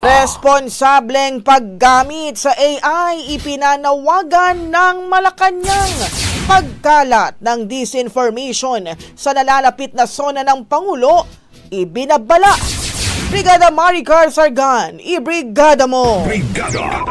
Responsableng paggamit sa AI ipinanawagan ng Malacanang. Pagkalat ng disinformation sa nalalapit na sona ng Pangulo, ibinabala. Brigada Maricar Sargan, ibrigada mo! Brigada!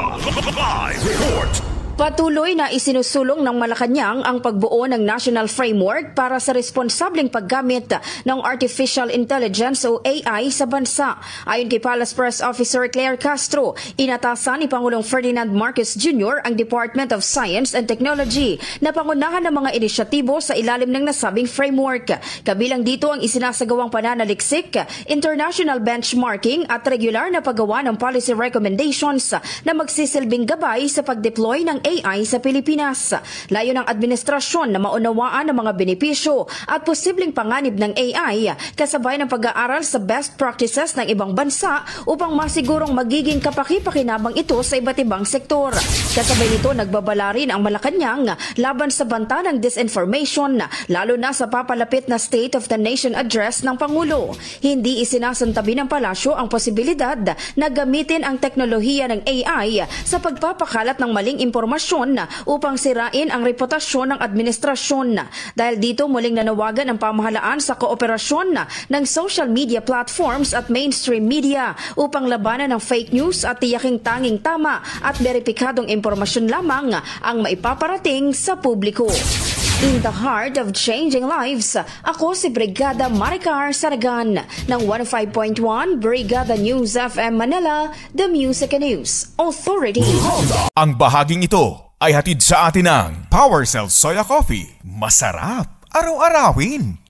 Live report! Patuloy na isinusulong ng Malacanang ang pagbuo ng National Framework para sa responsableng paggamit ng Artificial Intelligence o AI sa bansa. Ayon kay Palace Press Officer Claire Castro, inatasan ni Pangulong Ferdinand Marcos Jr. ang Department of Science and Technology na pangunahan ng mga inisyatibo sa ilalim ng nasabing framework. Kabilang dito ang isinasagawang pananaliksik, international benchmarking at regular na paggawa ng policy recommendations na magsisilbing gabay sa pagdeploy ng AI sa Pilipinas. Layo ng administrasyon na maunawaan ang mga benepisyo at posibleng panganib ng AI kasabay ng pag-aaral sa best practices ng ibang bansa upang masigurong magiging kapaki-pakinabang ito sa iba't ibang sektor. Kasabay nito, nagbabala rin ang Malacanang laban sa banta ng disinformation, lalo na sa papalapit na State of the Nation Address ng Pangulo. Hindi isinasantabi ng palasyo ang posibilidad na gamitin ang teknolohiya ng AI sa pagpapakalat ng maling impormasyon upang sirain ang reputasyon ng administrasyon. Dahil dito, muling nanawagan ang pamahalaan sa kooperasyon ng social media platforms at mainstream media upang labanan ng fake news at tiyaking tanging tama at beripikadong impormasyon lamang ang maipaparating sa publiko. In the heart of changing lives, ako si Brigada Maricar Sargan ng 105.1 Brigada News FM Manila, the Music and News Authority. Ang bahaging ito ay hatid sa atin ng PowerCell Soya Coffee. Masarap araw-arawin.